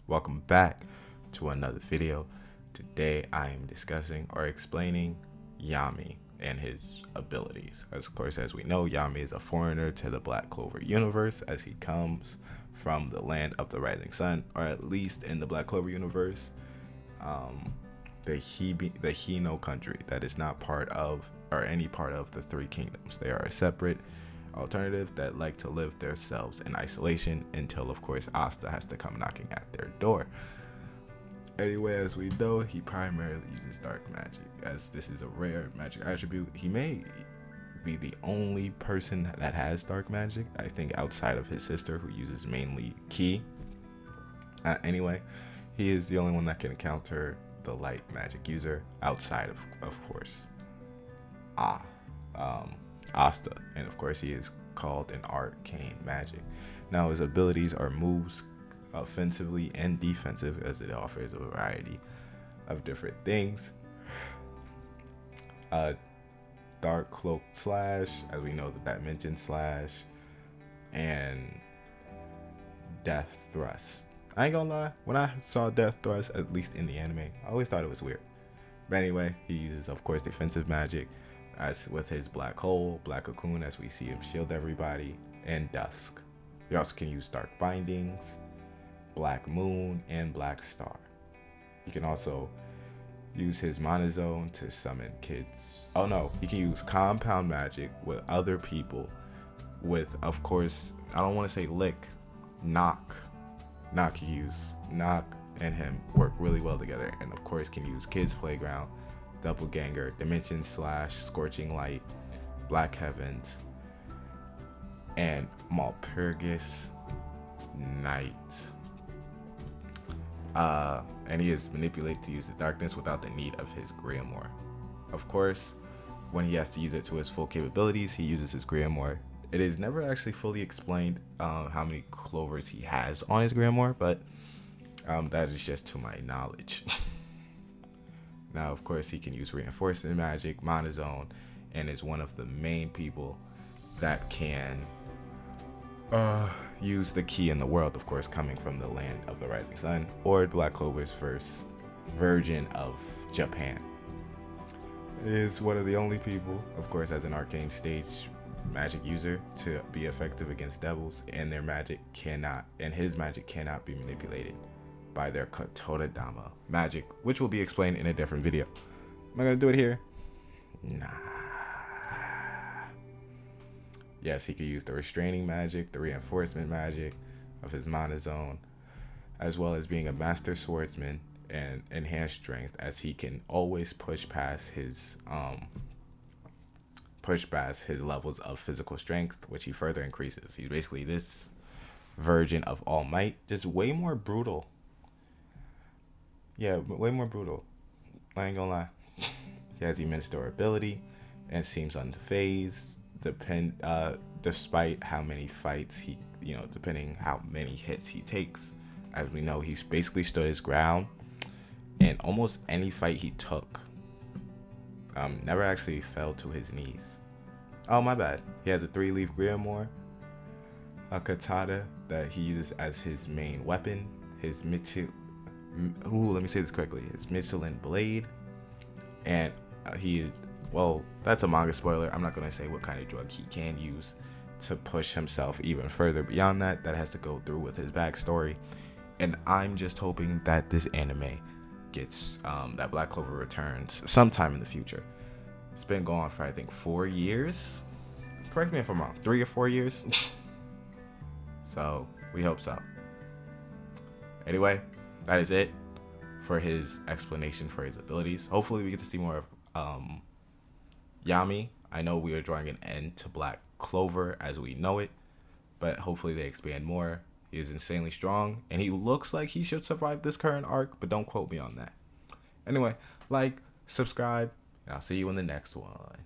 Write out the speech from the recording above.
welcome back to another video. Today I am discussing or explaining Yami and his abilities. Of course, as we know, Yami is a foreigner to the Black Clover universe, as he comes from the land of the rising sun, or at least in the Black Clover universe, the Hino country that is not part of or any part of the three kingdoms. They are a separate alternative that like to live themselves in isolation until, of course, Asta has to come knocking at their door. Anyway, as we know, he primarily uses dark magic, as this is a rare magic attribute. He may be the only person that has dark magic, I think, outside of his sister, who uses mainly ki. Anyway, he is the only one that can counter the light magic user outside of course, Asta, and of course he is called an arcane magic. Now his abilities are moves offensively and defensive, as it offers a variety of different things. Dark cloak slash, as we know that mentioned slash, and death thrust. I ain't gonna lie, when I saw death thrust, at least in the anime, I always thought it was weird. But anyway, he uses, of course, defensive magic, as with his black hole, black cocoon, as we see him shield everybody, and dusk. He also can use dark bindings, black moon, and black star. He can also use his monozone to summon kids. Oh no, he can use compound magic with other people with, of course, I don't want to say lick, knock. Knock, he use knock and him work really well together, and of course can use kids playground, doppelganger, dimension slash, scorching light, black heavens, and Malpurgis night. And he is manipulated to use the darkness without the need of his grimoire. Of course, when he has to use it to his full capabilities, he uses his grimoire. It is never actually fully explained how many clovers he has on his grimoire, but that is just to my knowledge. Now, of course, he can use reinforcement magic, monozone, and is one of the main people that can use the key in the world, of course, coming from the land of the rising sun, or Black Clover's first version of Japan. It is one of the only people, of course, as an arcane stage magic user, to be effective against devils, and their magic cannot, and his magic cannot be manipulated by their Katodadama magic, which will be explained in a different video. Am I gonna do it here? Nah. Yes, he could use the restraining magic, the reinforcement magic of his monozone, as well as being a master swordsman and enhanced strength, as he can always push past his levels of physical strength, which he further increases. He's basically this version of All Might, just way more brutal. Yeah, way more brutal. I ain't gonna lie. He has immense durability and seems unfazed, despite how many fights he, depending how many hits he takes. As we know, he's basically stood his ground in almost any fight he took. Never actually fell to his knees. Oh, my bad. He has a 3-leaf grimoire, a katana that he uses as his main weapon, his Michelin blade, and that's a manga spoiler. I'm not going to say what kind of drug he can use to push himself even further beyond that. That has to go through with his backstory, and I'm just hoping that this anime gets that Black Clover returns sometime in the future. It's been going for, I think, 4 years. Correct me if I'm wrong, 3 or 4 years. So we hope so. Anyway, that is it for his explanation for his abilities. Hopefully we get to see more of Yami. I know we are drawing an end to Black Clover as we know it, but hopefully they expand more. He is insanely strong, and he looks like he should survive this current arc, but don't quote me on that. Anyway, like, subscribe, and I'll see you in the next one.